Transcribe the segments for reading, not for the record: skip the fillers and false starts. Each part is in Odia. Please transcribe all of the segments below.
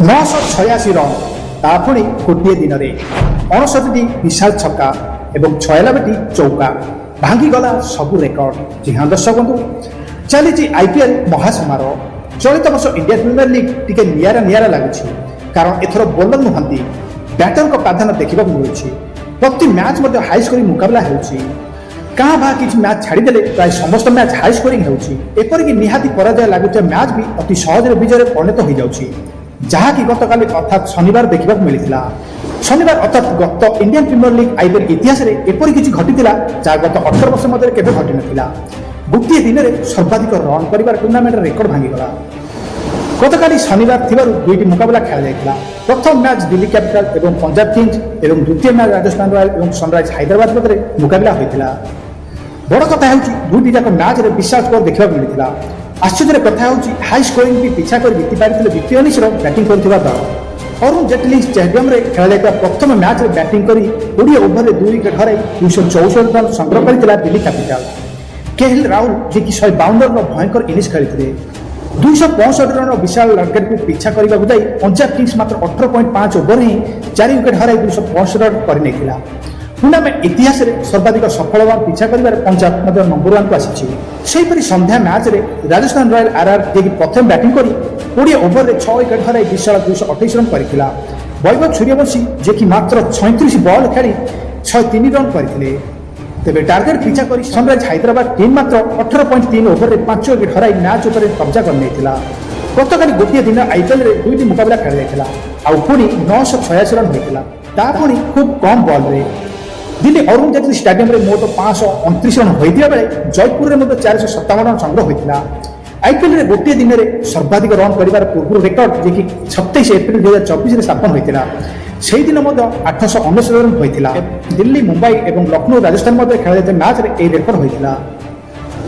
986 ରନ୍ ତା ପୁଣି ଗୋଟିଏ ଦିନରେ 69ଟି ବିଶାଳ ଛକା ଏବଂ 96ଟି ଚୌକା ଭାଙ୍ଗିଗଲା ସବୁ ରେକର୍ଡ। ଜି ହଁ ଦର୍ଶକ ବନ୍ଧୁ, ଚାଲିଛି IPL ମହାସମାରୋହ। ଚଳିତ ବର୍ଷ ଇଣ୍ଡିଆନ୍ ପ୍ରିମିୟର ଲିଗ୍ ଟିକେ ନିଆରା ଲାଗୁଛି, କାରଣ ଏଥର ବୋଲର ନୁହନ୍ତି ବ୍ୟାଟରଙ୍କ ପ୍ରାଧାନ୍ୟ ଦେଖିବାକୁ ମିଳୁଛି। ପ୍ରତି ମ୍ୟାଚ୍ ମଧ୍ୟ ହାଇ ସ୍କୋରିଂ ମୁକାବିଲା ହେଉଛି। କାଁ ଭାଁ କିଛି ମ୍ୟାଚ୍ ଛାଡ଼ିଦେଲେ ପ୍ରାୟ ସମସ୍ତ ମ୍ୟାଚ୍ ହାଇ ସ୍କୋରିଂ ହେଉଛି। ଏପରିକି ନିହାତି ପରାଜୟ ଲାଗୁଥିବା ମ୍ୟାଚ୍ ବି ଅତି ସହଜରେ ବିଜୟରେ ପରିଣତ ହୋଇଯାଉଛି, ଯାହାକି ଗତକାଲି ଅର୍ଥାତ୍ ଶନିବାର ଦେଖିବାକୁ ମିଳିଥିଲା। ଶନିବାର ଅର୍ଥାତ୍ ଗତ ଇଣ୍ଡିଆନ୍ ପ୍ରିମିୟର ଲିଗ୍ IPL ଇତିହାସରେ ଏପରି କିଛି ଘଟିଥିଲା ଯାହା ଗତ 18 ବର୍ଷ ମଧ୍ୟରେ କେବେ ଘଟିନଥିଲା। ଗୋଟିଏ ଦିନରେ ସର୍ବାଧିକ ରନ୍ କରିବାର ଟୁର୍ଣ୍ଣାମେଣ୍ଟର ରେକର୍ଡ ଭାଙ୍ଗିଗଲା। ଗତକାଲି ଶନିବାର ଥିବାରୁ ଦୁଇଟି ମୁକାବିଲା ଖେଳାଯାଇଥିଲା। ପ୍ରଥମ ମ୍ୟାଚ୍ ଦିଲ୍ଲୀ କ୍ୟାପିଟାଲ ଏବଂ ପଞ୍ଜାବ କିଙ୍ଗସ୍ ଏବଂ ଦ୍ୱିତୀୟ ମ୍ୟାଚ୍ ରାଜସ୍ଥାନ ରୟାଲ ଏବଂ ସନରାଇଜର୍ସ ହାଇଦ୍ରାବାଦ ମଧ୍ୟରେ ମୁକାବିଲା ହୋଇଥିଲା। ବଡ଼ କଥା ହେଉଛି ଦୁଇଟି ଯାକ ମ୍ୟାଚ୍ରେ ବିଶାଳ ସ୍କୋର ଦେଖିବାକୁ ମିଳିଥିଲା। ଆଶ୍ଚର୍ଯ୍ୟର କଥା ହେଉଛି ହାଇ ସ୍କୋରିଂ ବି ପିଛା କରି ଜିତି ପାରିଥିଲେ ଦ୍ୱିତୀୟ ଇନିଂସର ବ୍ୟାଟିଂ କରିଥିବା ଦଳ। ଅରୁଣ ଜେଟଲୀ ଷ୍ଟାଡିୟମରେ ଖେଳାଯାଇଥିବା ପ୍ରଥମ ମ୍ୟାଚ୍ରେ ବ୍ୟାଟିଂ କରି 20 ଓଭରରେ 2 ୱିକେଟ୍ ହରାଇ 264 ରନ୍ ସଂଗ୍ରହ କରିଥିଲା ଦିଲ୍ଲୀ କ୍ୟାପିଟାଲ। KL ରାହୁଲ ଯିଏକି 152 ରନ୍ର ଭୟଙ୍କର ଇନିଂସ ଖେଳିଥିଲେ। 265 ରନ୍ର ବିଶାଳ ଟାର୍ଗେଟକୁ ପିଛା କରିବାକୁ ଯାଇ ପଞ୍ଜାବ କିଙ୍ଗସ୍ ମାତ୍ର 18.5 ଓଭରରେ ହିଁ 4 ୱିକେଟ୍ ହରାଇ 265 ରନ୍ କରିନେଇଥିଲା। ଟୁର୍ଣ୍ଣାମେଣ୍ଟ ଇତିହାସରେ ସର୍ବାଧିକ ସଫଳ ରନ୍ ପିଛା କରିବାରେ ପଞ୍ଜାବ ମଧ୍ୟ ନମ୍ବର 1କୁ ଆସିଛି। ସେହିପରି ସନ୍ଧ୍ୟା ମ୍ୟାଚ୍ରେ ରାଜସ୍ଥାନ ରୟାଲ RR ଯିଏକି ପ୍ରଥମେ ବ୍ୟାଟିଂ କରି 20 ଓଭରରେ 6 ୱିକେଟ୍ ହରାଇ ବିଶାଳ 228 ରନ୍ କରିଥିଲା। ବୈଭବ ସୂର୍ଯ୍ୟବଂଶୀ ଯିଏକି ମାତ୍ର 36 ବଲ୍ ଖେଳି 103 ରନ୍ କରିଥିଲେ। ତେବେ ଟାର୍ଗେଟ ପିଛା କରି ସନରାଇଜର୍ସ ହାଇଦ୍ରାବାଦ ଟିମ୍ ମାତ୍ର 18.3 ଓଭରରେ 5 ୱିକେଟ୍ ହରାଇ ମ୍ୟାଚ୍ ଉପରେ କବ୍ଜା କରିନେଇଥିଲା। ଗତକାଲି ଗୋଟିଏ ଦିନ IPLରେ ଦୁଇଟି ମୁକାବିଲା ଖେଳାଯାଇଥିଲା, ଆଉ ପୁଣି 986 ରନ୍ ହୋଇଥିଲା, ତା ପୁଣି ଖୁବ୍ କମ୍ ବଲ୍ରେ। ଦିଲ୍ଲୀ ଅରୁଣ ଜେଟଲୀ ଷ୍ଟାଡିୟମରେ ମୋଟ 529 ରନ୍ ହୋଇଥିବା ବେଳେ ଜୟପୁରରେ ମଧ୍ୟ 457 ରନ୍ ସଂଗ୍ରହ ହୋଇଥିଲା। IPLରେ ଗୋଟିଏ ଦିନରେ ସର୍ବାଧିକ ରନ୍ କରିବାର ପୂର୍ବରୁ ରେକର୍ଡ ଯିଏକି 27 ଏପ୍ରିଲ 2024ରେ ସ୍ଥାପନ ହୋଇଥିଲା। ସେହିଦିନ ମଧ୍ୟ 819 ରନ୍ ହୋଇଥିଲା। ଦିଲ୍ଲୀ, ମୁମ୍ବାଇ ଏବଂ ଲକ୍ଷ୍ନୌ, ରାଜସ୍ଥାନ ମଧ୍ୟରେ ଖେଳାଯାଇଥିବା ମ୍ୟାଚ୍ରେ ଏହି ରେକର୍ଡ ହୋଇଥିଲା।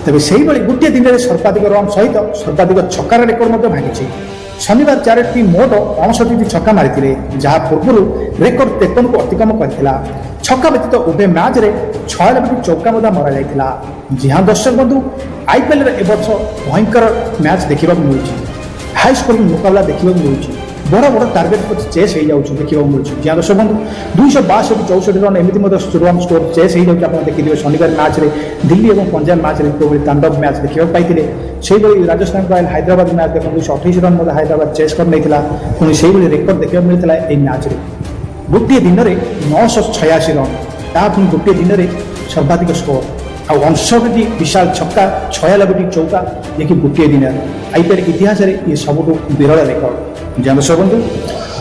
ତେବେ ସେହିଭଳି ଗୋଟିଏ ଦିନରେ ସର୍ବାଧିକ ରନ୍ ସହିତ ସର୍ବାଧିକ ଛକାର ରେକର୍ଡ ମଧ୍ୟ ଭାଙ୍ଗିଛି। ଶନିବାର 4 ଟିମ୍ ମୋଟ 59ଟି ଛକା ମାରିଥିଲେ, ଯାହା ପୂର୍ବରୁ ରେକର୍ଡ 53କୁ ଅତିକ୍ରମ କରିଥିଲା। ଛକା ବ୍ୟତୀତ ଉଭୟ ମ୍ୟାଚ୍ରେ 96ଟି ଚୌକା ମଧ୍ୟ ମରାଯାଇଥିଲା। ଜି ହଁ ଦର୍ଶକ ବନ୍ଧୁ, IPLରେ ଏବର୍ଷ ଭୟଙ୍କର ମ୍ୟାଚ୍ ଦେଖିବାକୁ ମିଳୁଛି। ହାଇ ସ୍କୋରିଂ ମୁକାବିଲା ଦେଖିବାକୁ ମିଳୁଛି। ବଡ଼ ଟାର୍ଗେଟ ଚେସ୍ ହୋଇଯାଉଛି ଦେଖିବାକୁ ମିଳୁଛି। ଜି ହଁ ଦର୍ଶକ ବନ୍ଧୁ, 262 64 ରନ୍ ଏମିତି ମଧ୍ୟ ରନ୍ ସ୍କୋର ଚେସ୍ ହୋଇଯାଉଛି। ଆପଣ ଦେଖିଥିବେ ଶନିବାର ମ୍ୟାଚ୍ରେ ଦିଲ୍ଲୀ ଏବଂ ପଞ୍ଜାବ ମ୍ୟାଚ୍ରେ ଯେଉଁଭଳି ତାଣ୍ଡବ ମ୍ୟାଚ୍ ଦେଖିବାକୁ ପାଇଥିଲେ, ସେହିଭଳି ରାଜସ୍ଥାନ ରୟାଲ ହାଇଦ୍ରାବାଦ ମ୍ୟାଚ୍ ଦେଖନ୍ତୁ 228 ରନ୍ ମଧ୍ୟ ହାଇଦ୍ରାବାଦ ଚେସ୍ କରିନେଇଥିଲା। ପୁଣି ସେହିଭଳି ରେକର୍ଡ ଦେଖିବାକୁ ମିଳିଥିଲା ଏହି ମ୍ୟାଚ୍ରେ। ଗୋଟିଏ ଦିନରେ 986 ରନ୍, ତାହା ପୁଣି ଗୋଟିଏ ଦିନରେ ସର୍ବାଧିକ ସ୍କୋର, ଆଉ 59ଟି ବିଶାଳ ଛକା, 96ଟି ଚୌକା, ଯିଏକି ଗୋଟିଏ ଦିନରେ IPL ଇତିହାସରେ ଇଏ ସବୁଠୁ ବିରଳ ରେକର୍ଡ। ଦର୍ଶକ ବନ୍ଧୁ,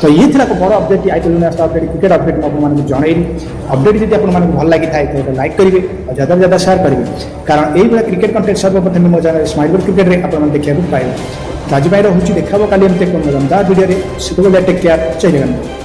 ତ ଇଏ ଥିଲା ଏକ ବଡ଼ update IPL update, cricket update ମୁଁ ଆପଣମାନଙ୍କୁ ଜଣାଇଲି। ଅପଡେଟ୍ ଯଦି ଆପଣମାନଙ୍କୁ ଭଲ ଲାଗିଥାଏ ତ ଲାଇକ୍ କରିବେ ଆଉ ज़्यादा ସେୟାର କରିବେ, କାରଣ ଏଇଭଳିଆ କ୍ରିକେଟ୍ କଣ୍ଟେଣ୍ଟ ସର୍ବପ୍ରଥମେ ମୋ ଚ୍ୟାନେଲ୍ ସ୍ମାଇଲ୍ ବୋର୍ଡ କ୍ରିକେଟ୍ରେ ଆପଣମାନେ ଦେଖିବାକୁ ପାଇବେ। ଆଜି ପାଇଁ ରହୁଛି, ଦେଖାହେବ କାଲି ଏମିତି ଏକ ମଜାଦାର ଭିଡ଼ିଓରେ। ସେତେବେଳେ ଟେକ୍ କେୟାର, ଜୟ ଜଗନ୍ନାଥ।